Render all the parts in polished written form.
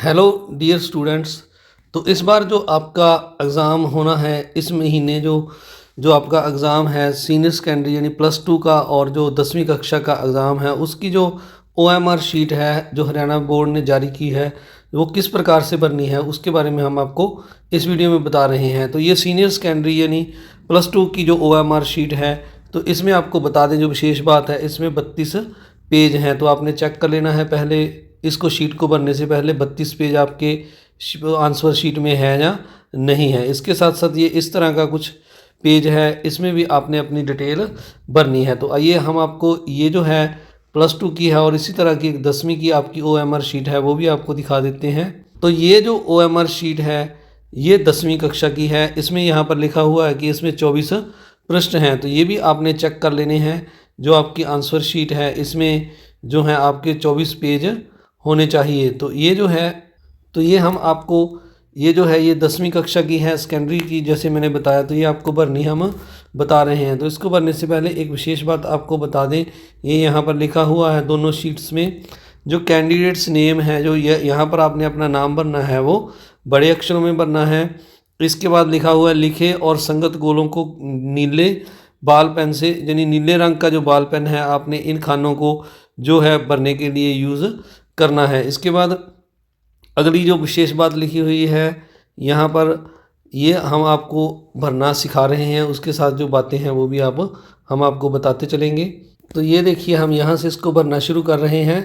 Hello dear students. तो इस बार जो आपका एग्ज़ाम होना है इस महीने जो जो आपका एग्ज़ाम है सीनियर सेकेंडरी यानी +2 का और जो 10वीं कक्षा का एग्ज़ाम है उसकी जो OMR शीट है जो हरियाणा बोर्ड ने जारी की है वो किस प्रकार से भरनी है उसके बारे में हम आपको इस वीडियो में बता रहे हैं। तो ये सीनियर सेकेंडरी यानी +2 की जो OMR शीट है तो इसमें आपको बता दें जो विशेष बात है इसमें 32 पेज हैं। तो आपने चेक कर लेना है पहले इसको शीट को भरने से पहले 32 पेज आपके आंसर शीट में है या नहीं है। इसके साथ साथ ये इस तरह का कुछ पेज है इसमें भी आपने अपनी डिटेल भरनी है। तो आइए हम आपको ये जो है +2 की है और इसी तरह की एक 10वीं की आपकी OMR शीट है वो भी आपको दिखा देते हैं। तो ये जो OMR शीट है ये 10वीं कक्षा की है। इसमें यहाँ पर लिखा हुआ है कि इसमें 24 प्रश्न हैं। तो ये भी आपने चेक कर लेने हैं। जो आपकी आंसर शीट है इसमें जो है आपके 24 पेज होने चाहिए। तो ये जो है तो ये हम आपको ये जो है ये 10वीं कक्षा की है सेकेंडरी की जैसे मैंने बताया। तो ये आपको भरनी हम बता रहे हैं। तो इसको भरने से पहले एक विशेष बात आपको बता दें, ये यहाँ पर लिखा हुआ है दोनों शीट्स में जो कैंडिडेट्स नेम है जो यहाँ पर आपने अपना नाम भरना है वो बड़े अक्षरों में भरना है। इसके बाद लिखा हुआ है लिखे और संगत गोलों को नीले बाल पेन से यानी नीले रंग का जो बाल पेन है आपने इन खानों को जो है भरने के लिए यूज़ करना है। इसके बाद अगली जो विशेष बात लिखी हुई है यहाँ पर ये हम आपको भरना सिखा रहे हैं, उसके साथ जो बातें हैं वो भी हम आपको बताते चलेंगे। तो ये देखिए हम यहाँ से इसको भरना शुरू कर रहे हैं।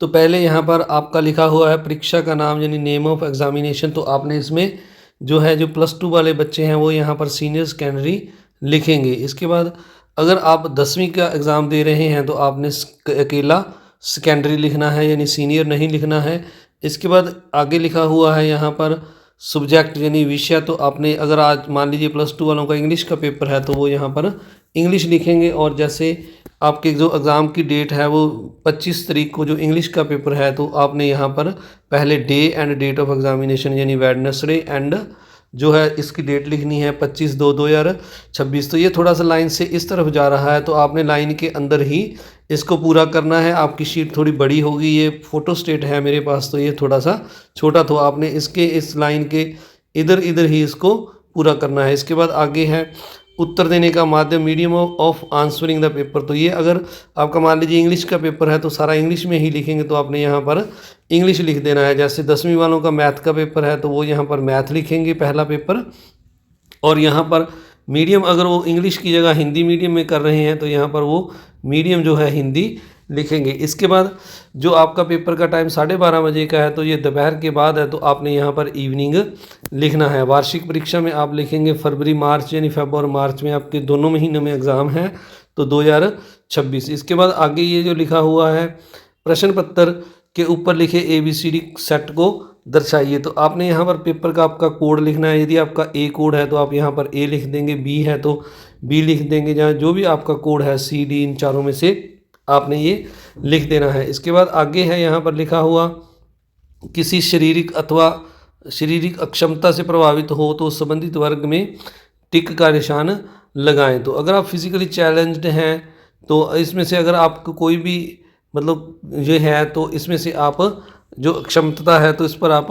तो पहले यहाँ पर आपका लिखा हुआ है परीक्षा का नाम यानी नेम ऑफ एग्जामिनेशन। तो आपने इसमें जो है जो +2 वाले बच्चे हैं वो यहाँ पर सीनियर सेकेंडरी लिखेंगे। इसके बाद अगर आप 10वीं का एग्ज़ाम दे रहे हैं तो आपने अकेला सेकेंडरी लिखना है यानी सीनियर नहीं लिखना है। इसके बाद आगे लिखा हुआ है यहाँ पर सब्जेक्ट यानी विषय। तो आपने अगर आज मान लीजिए +2 वालों का इंग्लिश का पेपर है तो वो यहाँ पर इंग्लिश लिखेंगे। और जैसे आपके जो एग्ज़ाम की डेट है वो 25 तारीख को जो इंग्लिश का पेपर है तो आपने यहाँ पर पहले day and date of examination यानी वेडनेसडे एंड जो है इसकी डेट लिखनी है 25/2/2026। तो ये थोड़ा सा लाइन से इस तरफ जा रहा है तो आपने लाइन के अंदर ही इसको पूरा करना है। आपकी शीट थोड़ी बड़ी होगी, ये फ़ोटो स्टेट है मेरे पास तो ये थोड़ा सा छोटा, तो आपने इसके इस लाइन के इधर इधर ही इसको पूरा करना है। इसके बाद आगे है उत्तर देने का माध्यम medium of answering the paper. तो ये अगर आपका मान लीजिए इंग्लिश का पेपर है तो सारा इंग्लिश में ही लिखेंगे तो आपने यहाँ पर इंग्लिश लिख देना है। जैसे 10वीं वालों का मैथ का पेपर है तो वो यहाँ पर मैथ लिखेंगे पहला पेपर। और यहाँ पर मीडियम अगर वो इंग्लिश की जगह हिंदी मीडियम में कर रहे हैं तो यहाँ पर वो मीडियम जो है हिंदी लिखेंगे। इसके बाद जो आपका पेपर का टाइम 12:30 बजे का है तो ये दोपहर के बाद है तो आपने यहाँ पर इवनिंग लिखना है। वार्षिक परीक्षा में आप लिखेंगे फरवरी मार्च यानी फेब्रुआरी और मार्च में आपके दोनों महीनों में एग्ज़ाम है तो 2026। इसके बाद आगे ये जो लिखा हुआ है प्रश्न पत्र के ऊपर लिखे ABCD सेट को दर्शाइए। तो आपने यहाँ पर पेपर का आपका कोड लिखना है। यदि आपका A कोड है तो आप यहाँ पर A लिख देंगे, B है तो B लिख देंगे, जहाँ जो भी आपका कोड है CD इन चारों में से आपने ये लिख देना है। इसके बाद आगे है यहाँ पर लिखा हुआ किसी शारीरिक अथवा शारीरिक अक्षमता से प्रभावित हो तो संबंधित वर्ग में टिक का निशान लगाएं। तो अगर आप फिज़िकली चैलेंज्ड हैं तो इसमें से अगर आपको कोई भी मतलब ये है तो इसमें से आप जो क्षमता है तो इस पर आप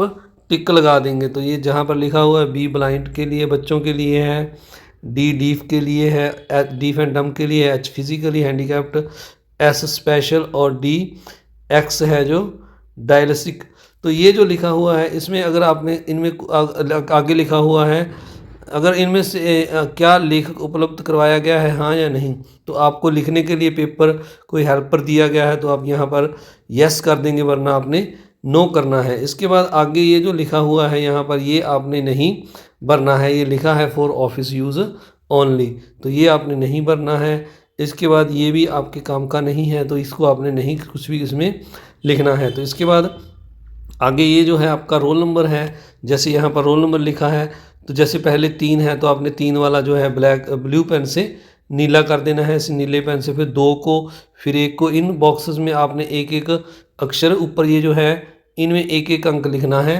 टिक लगा देंगे। तो ये जहाँ पर लिखा हुआ है B ब्लाइंड के लिए बच्चों के लिए है, D डीफ के लिए है, H डीफ एंड डम के लिए है, H physically handicapped, S special और D X है जो डायलिसिक। तो ये जो लिखा हुआ है इसमें अगर आपने इनमें आगे लिखा हुआ है अगर इनमें से क्या लेखक उपलब्ध करवाया गया है हाँ या नहीं। तो आपको लिखने के लिए पेपर कोई हेल्पर दिया गया है तो आप यहाँ पर यस कर देंगे वरना आपने नो करना है। इसके बाद आगे ये जो लिखा हुआ है यहाँ पर ये आपने नहीं भरना है, ये लिखा है फॉर ऑफिस यूज़ ओनली, तो ये आपने नहीं भरना है। इसके बाद ये भी आपके काम का नहीं है तो इसको आपने नहीं कुछ भी इसमें लिखना है। तो इसके बाद आगे ये जो है आपका रोल नंबर है, जैसे यहाँ पर रोल नंबर लिखा है तो जैसे पहले 3 है तो आपने 3 वाला जो है ब्लू पेन से नीला कर देना है, इस नीले पेन से फिर 2 को फिर 1 को। इन बॉक्सेस में आपने एक एक अक्षर ऊपर ये जो है इनमें एक एक अंक लिखना है।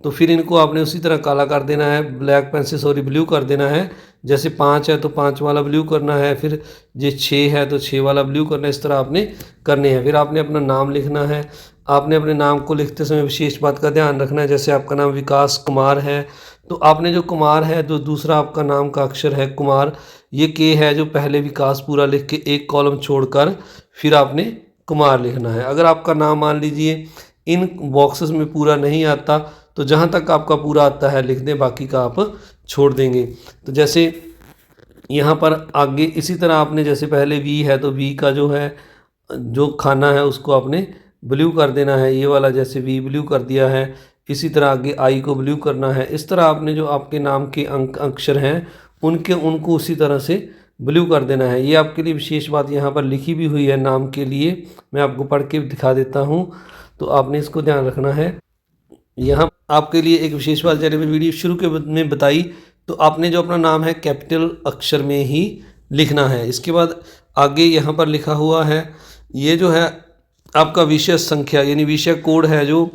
तो फिर इनको आपने उसी तरह काला कर देना है, ब्लैक पेन से ब्लू कर देना है। जैसे 5 है तो 5 वाला ब्लू करना है, फिर ये 6 है तो 6 वाला ब्लू करना है। इस तरह आपने करने हैं। फिर आपने अपना नाम लिखना है, आपने अपने नाम को लिखते समय विशेष बात का ध्यान रखना है। जैसे आपका नाम विकास कुमार है, तो आपने जो कुमार है, जो दूसरा आपका नाम का अक्षर है कुमार, ये के है, जो पहले विकास पूरा लिख के एक कॉलम छोड़कर फिर आपने कुमार लिखना है। अगर आपका नाम मान लीजिए इन बॉक्सेस में पूरा नहीं आता, तो जहाँ तक आपका पूरा आता है लिख दें, बाकी का आप छोड़ देंगे। तो जैसे यहाँ पर आगे इसी तरह आपने जैसे पहले वी है, तो वी का जो है जो खाना है उसको आपने ब्लू कर देना है, ये वाला जैसे वी ब्लू कर दिया है। इसी तरह आगे आई को ब्लू करना है। इस तरह आपने जो आपके नाम के अक्षर हैं उनको उसी तरह से ब्लू कर देना है। ये आपके लिए विशेष बात यहाँ पर लिखी भी हुई है नाम के लिए, मैं आपको पढ़ के दिखा देता हूँ, तो आपने इसको ध्यान रखना है। यहाँ आपके लिए एक विशेष बात जैसे मैंने वीडियो शुरू के में बताई, तो आपने जो अपना नाम है कैपिटल अक्षर में ही लिखना है। इसके बाद आगे यहाँ पर लिखा हुआ है, ये जो है आपका विषय संख्या यानी विषय कोड है, जो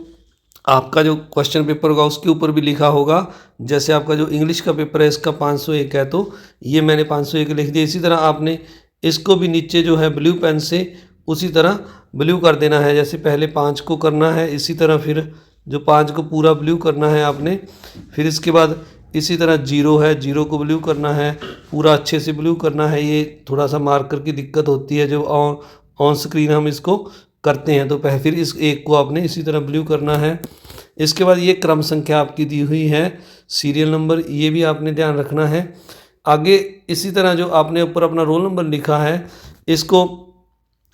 आपका जो क्वेश्चन पेपर होगा उसके ऊपर भी लिखा होगा। जैसे आपका जो इंग्लिश का पेपर है इसका 501 है, तो ये मैंने 501 लिख दिया। इसी तरह आपने इसको भी नीचे जो है ब्लू पेन से उसी तरह ब्लू कर देना है। जैसे पहले 5 को करना है, इसी तरह फिर जो 5 को पूरा ब्लू करना है आपने। फिर इसके बाद इसी तरह 0 है, 0 को ब्लू करना है, पूरा अच्छे से ब्लू करना है। ये थोड़ा सा मार्कर की दिक्कत होती है, जो ऑन स्क्रीन हम इसको करते हैं, तो फिर इस एक को आपने इसी तरह ब्लू करना है। इसके बाद ये क्रम संख्या आपकी दी हुई है, सीरियल नंबर, ये भी आपने ध्यान रखना है। आगे इसी तरह जो आपने ऊपर अपना रोल नंबर लिखा है, इसको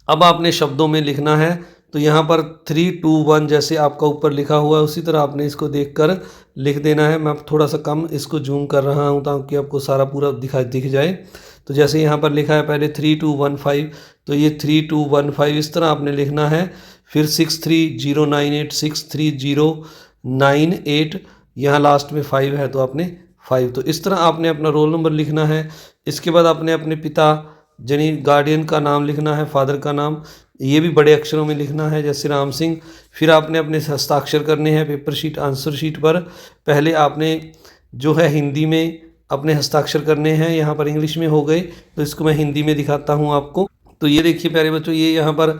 अब आपने शब्दों में लिखना है। तो यहाँ पर 3 2 1 जैसे आपका ऊपर लिखा हुआ है उसी तरह आपने इसको देखकर लिख देना है। मैं थोड़ा सा कम इसको जूम कर रहा हूँ ताकि आपको सारा पूरा दिख जाए। तो जैसे यहाँ पर लिखा है पहले 3 2 1 5, तो ये 3 2 1 5 इस तरह आपने लिखना है। फिर 63098 63098, यहाँ लास्ट में 5 है तो आपने 5, तो इस तरह आपने अपना रोल नंबर लिखना है। इसके बाद आपने अपने पिता यानी गार्डियन का नाम लिखना है, फादर का नाम, ये भी बड़े अक्षरों में लिखना है जैसे राम सिंह। फिर आपने अपने हस्ताक्षर करने हैं पेपर शीट आंसर शीट पर। पहले आपने जो है हिंदी में अपने हस्ताक्षर करने हैं, यहाँ पर इंग्लिश में हो गए, तो इसको मैं हिंदी में दिखाता हूँ आपको। तो ये देखिए प्यारे बच्चों, ये यहाँ पर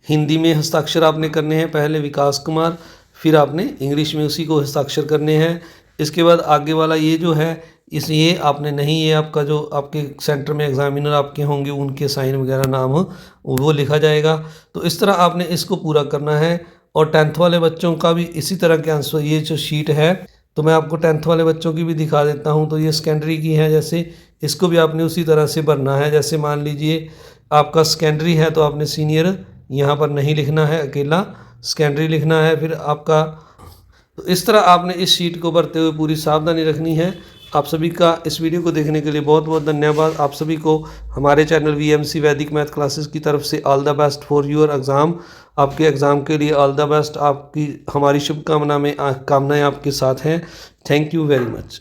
हिंदी में हस्ताक्षर आपने करने हैं, पहले विकास कुमार, फिर आपने इंग्लिश में उसी को हस्ताक्षर करने हैं। इसके बाद आगे वाला ये जो है ये आपने नहीं, ये आपका जो आपके सेंटर में एग्जामिनर आपके होंगे उनके साइन वगैरह नाम वो लिखा जाएगा। तो इस तरह आपने इसको पूरा करना है। और 10th वाले बच्चों का भी इसी तरह के आंसर, ये जो शीट है तो मैं आपको 10th वाले बच्चों की भी दिखा देता हूँ। तो ये सेकेंडरी की है, जैसे इसको भी आपने उसी तरह से भरना है। जैसे मान लीजिए आपका सेकेंडरी है तो आपने सीनियर यहाँ पर नहीं लिखना है, अकेला सेकेंडरी लिखना है। फिर आपका, तो इस तरह आपने इस शीट को भरते हुए पूरी सावधानी रखनी है। आप सभी का इस वीडियो को देखने के लिए बहुत बहुत धन्यवाद। आप सभी को हमारे चैनल VMC वैदिक मैथ क्लासेस की तरफ से all the best for your exam. आपके एग्ज़ाम के लिए ऑल द बेस्ट। आपकी हमारी शुभकामनाएं आपके साथ हैं। Thank you very much.